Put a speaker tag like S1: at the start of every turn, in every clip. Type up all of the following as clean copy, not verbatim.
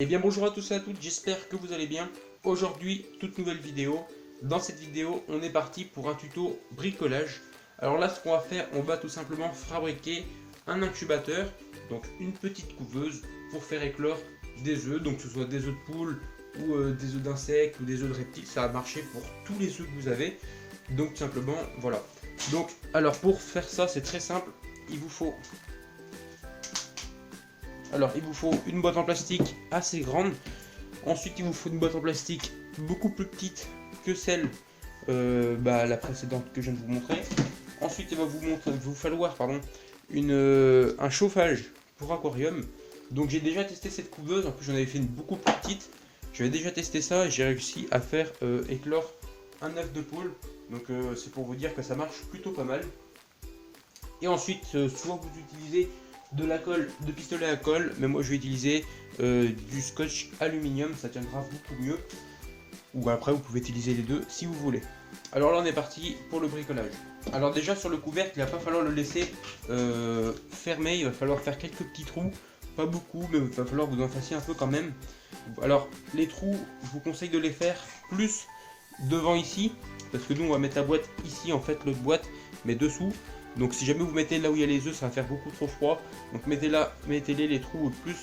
S1: Eh bien bonjour à tous et à toutes, j'espère que vous allez bien. Aujourd'hui, toute nouvelle vidéo. Dans cette vidéo, on est parti pour un tuto bricolage. Alors là, ce qu'on va faire, on va tout simplement fabriquer un incubateur, donc une petite couveuse pour faire éclore des œufs, donc que ce soit des œufs de poule ou des œufs d'insectes ou des œufs de reptiles, ça va marcher pour tous les œufs que vous avez. Donc tout simplement, voilà. Donc, alors pour faire ça, c'est très simple, il vous faut une boîte en plastique assez grande. Ensuite, il vous faut une boîte en plastique beaucoup plus petite que celle la précédente que je viens de vous montrer. Ensuite, il va vous falloir un chauffage pour aquarium. Donc j'ai déjà testé cette couveuse, en plus j'en avais fait une beaucoup plus petite. J'avais déjà testé ça et j'ai réussi à faire éclore un œuf de poule. Donc c'est pour vous dire que ça marche plutôt pas mal. Et ensuite, soit vous utilisez de la colle, de pistolet à colle, mais moi je vais utiliser du scotch aluminium, ça tiendra beaucoup mieux. Ou après vous pouvez utiliser les deux si vous voulez. Alors là on est parti pour le bricolage. Alors déjà sur le couvercle, il va pas falloir le laisser fermé, il va falloir faire quelques petits trous, pas beaucoup, mais il va falloir que vous en fassiez un peu quand même. Alors les trous, je vous conseille de les faire plus devant ici, parce que nous on va mettre la boîte ici en fait, l'autre boîte, mais dessous. Donc si jamais vous mettez là où il y a les œufs, ça va faire beaucoup trop froid. Donc mettez-les les trous plus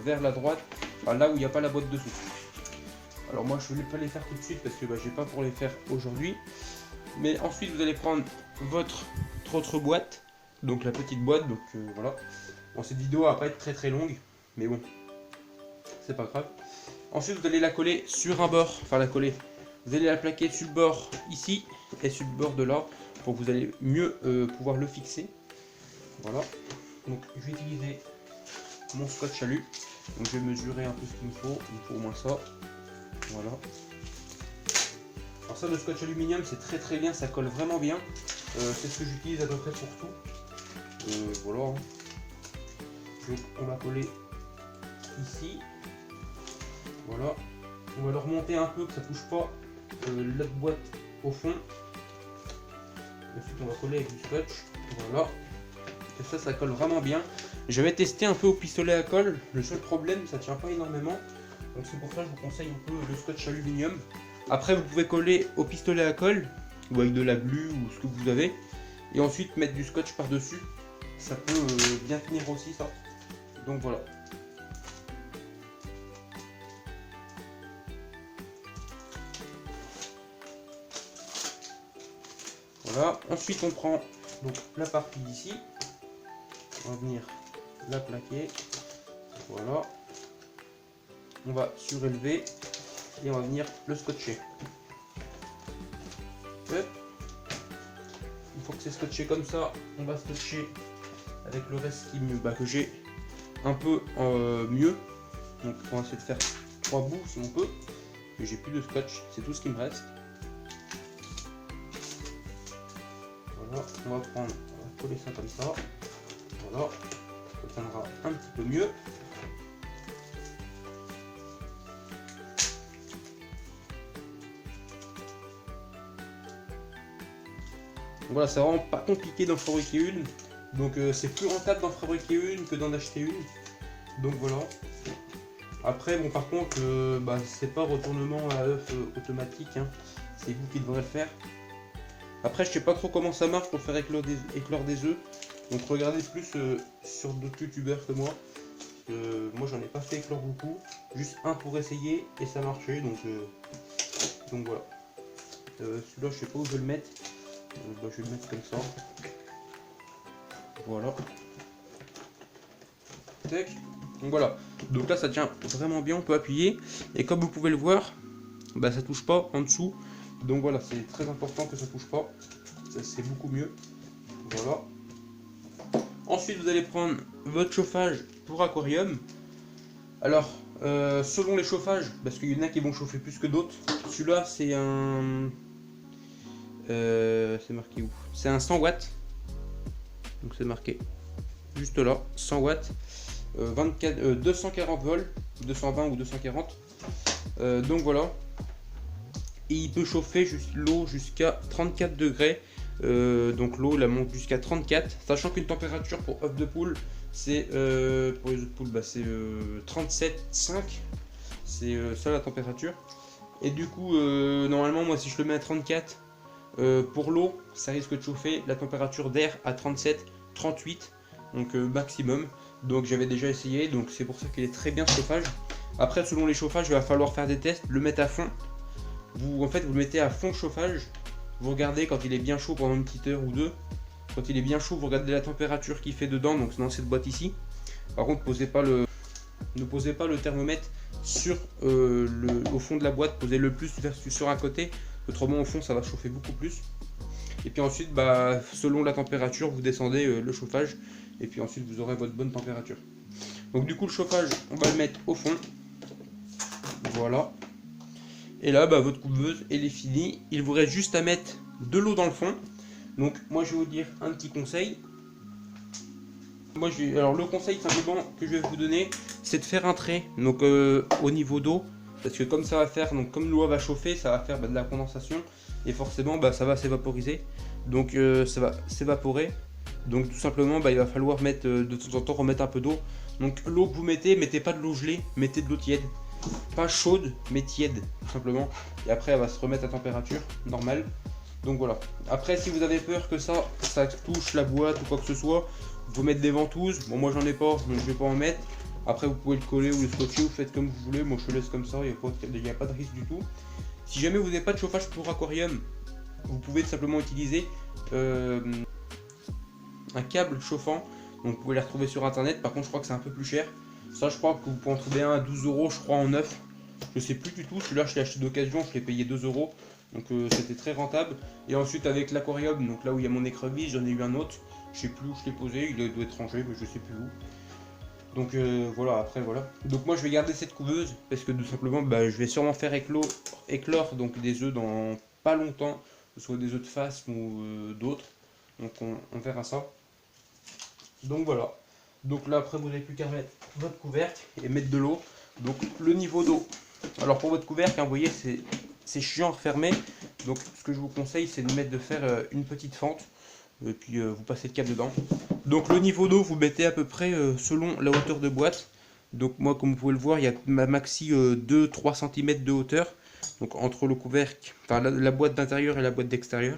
S1: vers la droite, enfin, là où il n'y a pas la boîte dessous. Alors moi je ne vais pas les faire tout de suite parce que j'ai pas pour les faire aujourd'hui. Mais ensuite vous allez prendre votre autre boîte, donc la petite boîte, donc voilà. Bon, cette vidéo va pas être très longue, mais bon, c'est pas grave. Ensuite vous allez la coller sur un bord, enfin la coller. Vous allez la plaquer sur le bord ici et sur le bord de là, pour que vous allez mieux pouvoir le fixer. Voilà. Donc je vais utiliser mon scotch alu. Donc je vais mesurer un peu ce qu'il me faut. Il me faut au moins ça. Voilà. Alors ça, le scotch aluminium, c'est très bien, ça colle vraiment bien. C'est ce que j'utilise à peu près pour tout. Voilà. Donc on va coller ici. Voilà. On va le remonter un peu, que ça touche pas la boîte au fond. Ensuite on va coller avec du scotch, voilà, et ça colle vraiment bien. J'avais testé un peu au pistolet à colle, le seul problème ça tient pas énormément, donc c'est pour ça que je vous conseille un peu le scotch aluminium. Après vous pouvez coller au pistolet à colle, ou avec de la glu ou ce que vous avez, et ensuite mettre du scotch par dessus, ça peut bien tenir aussi ça, donc voilà. Voilà, ensuite on prend donc la partie d'ici, on va venir la plaquer, voilà, on va surélever et on va venir le scotcher. Hop. Une fois que c'est scotché comme ça, on va scotcher avec le reste que j'ai un peu mieux, donc on va essayer de faire 3 bouts si on peut, mais j'ai plus de scotch, c'est tout ce qui me reste. Voilà, on va coller ça comme ça, voilà, ça tiendra un petit peu mieux. Voilà, c'est vraiment pas compliqué d'en fabriquer une, donc c'est plus rentable d'en fabriquer une que d'en acheter une, donc voilà. Après bon, par contre c'est pas retournement à œuf automatique, hein. C'est vous qui devrez le faire. Après je sais pas trop comment ça marche pour faire éclore des œufs, donc regardez plus sur d'autres youtubeurs que moi. Moi j'en ai pas fait éclore beaucoup, juste un pour essayer et ça marchait, donc voilà. Celui-là je sais pas où je vais le mettre, je vais le mettre comme ça. Voilà. Tac. Donc voilà, donc là ça tient vraiment bien, on peut appuyer et comme vous pouvez le voir, ça touche pas en dessous. Donc voilà, c'est très important que ça touche pas, c'est beaucoup mieux. Voilà. Ensuite vous allez prendre votre chauffage pour aquarium. Alors selon les chauffages, parce qu'il y en a qui vont chauffer plus que d'autres, celui-là c'est un c'est marqué où? C'est un 100 watts, donc c'est marqué juste là, 100 watts, 240 volts, 220 ou 240, donc voilà. Et il peut chauffer l'eau jusqu'à 34 degrés, donc l'eau la monte jusqu'à 34, sachant qu'une température pour œuf de poule c'est pour les œufs de poule c'est 37,5 C'est ça la température. Et du coup, normalement, moi si je le mets à 34, pour l'eau, ça risque de chauffer la température d'air à 37, 38, donc maximum. Donc j'avais déjà essayé, donc c'est pour ça qu'il est très bien ce chauffage. Après, selon les chauffages, il va falloir faire des tests, le mettre à fond. En fait, vous le mettez à fond chauffage. Vous regardez quand il est bien chaud pendant une petite heure ou deux. Quand il est bien chaud, vous regardez la température qu'il fait dedans, donc dans cette boîte ici. Par contre, ne posez pas le thermomètre au fond de la boîte, posez-le plus sur un côté. Autrement, au fond, ça va chauffer beaucoup plus. Et puis ensuite, selon la température, vous descendez le chauffage. Et puis ensuite, vous aurez votre bonne température. Donc du coup, le chauffage, on va le mettre au fond. Voilà. Et là, votre couveuse, elle est finie. Il vous reste juste à mettre de l'eau dans le fond. Donc moi, je vais vous dire un petit conseil. Alors le conseil simplement que je vais vous donner, c'est de faire un trait donc au niveau d'eau. Parce que comme ça va faire, donc comme l'eau va chauffer, ça va faire de la condensation. Et forcément, ça va s'évaporiser. Donc ça va s'évaporer. Donc tout simplement, il va falloir mettre de temps en temps remettre un peu d'eau. Donc l'eau que vous mettez pas de l'eau gelée, mettez de l'eau tiède. Pas chaude, mais tiède, tout simplement. Et après, elle va se remettre à température normale. Donc voilà. Après, si vous avez peur que ça touche la boîte ou quoi que ce soit, vous pouvez mettre des ventouses. Bon, moi j'en ai pas, donc je vais pas en mettre. Après, vous pouvez le coller ou le scotcher, vous faites comme vous voulez. Moi je le laisse comme ça, il n'y a pas de risque du tout. Si jamais vous n'avez pas de chauffage pour aquarium, vous pouvez tout simplement utiliser un câble chauffant. Donc vous pouvez les retrouver sur internet. Par contre, je crois que c'est un peu plus cher. Ça, je crois que vous pouvez en trouver un à 12 €, je crois, en neuf. Je sais plus du tout. Celui-là, je l'ai acheté d'occasion, je l'ai payé 2 €. Donc c'était très rentable. Et ensuite, avec l'aquarium, donc là où il y a mon écrevisse, j'en ai eu un autre. Je sais plus où je l'ai posé, il doit être rangé, mais je sais plus où. Donc voilà, après voilà. Donc moi, je vais garder cette couveuse parce que tout simplement, je vais sûrement faire éclore donc des œufs dans pas longtemps, que ce soit des œufs de face ou d'autres. Donc on verra ça. Donc voilà. Donc là après vous n'avez plus qu'à mettre votre couvercle et mettre de l'eau. Donc le niveau d'eau. Alors pour votre couvercle, vous voyez c'est chiant à refermer. Donc ce que je vous conseille c'est de faire une petite fente. Et puis vous passez le câble dedans. Donc le niveau d'eau vous mettez à peu près selon la hauteur de boîte. Donc moi comme vous pouvez le voir il y a ma maxi 2-3 cm de hauteur. Donc entre le couvercle, enfin la boîte d'intérieur et la boîte d'extérieur.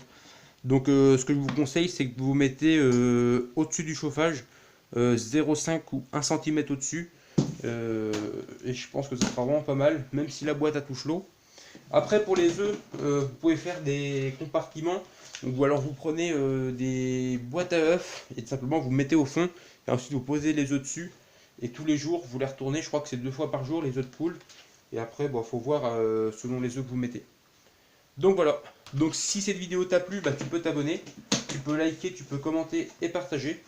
S1: Donc ce que je vous conseille c'est que vous mettez au-dessus du chauffage 0,5 ou 1 cm au-dessus. Et je pense que ça sera vraiment pas mal, même si la boîte touche l'eau. Après pour les œufs, vous pouvez faire des compartiments. Ou alors vous prenez des boîtes à œufs et tout simplement vous mettez au fond. Et ensuite vous posez les œufs dessus. Et tous les jours vous les retournez, je crois que c'est 2 fois par jour les œufs de poule. Et après il faut voir selon les œufs que vous mettez. Donc voilà, donc si cette vidéo t'a plu, tu peux t'abonner, tu peux liker, tu peux commenter et partager.